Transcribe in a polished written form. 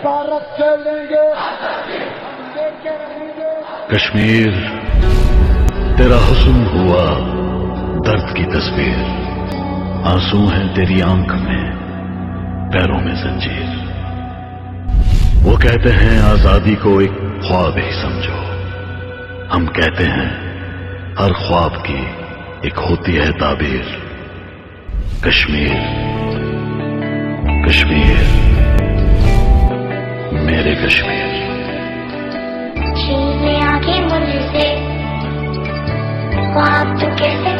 भारत से लेंगे, हम लेके रहेंगे। कश्मीर तेरा हुस्न हुआ दर्द की तस्वीर, आंसू हैं तेरी आंख में, पैरों में जंजीर। वो कहते हैं आजादी को एक ख्वाब ही समझो, हम कहते हैं हर ख्वाब की एक होती है ताबीर। कश्मीर, कश्मीर, मेरे कश्मीर। छीन ले आंखें मुझसे, ख्वाब तो कैसे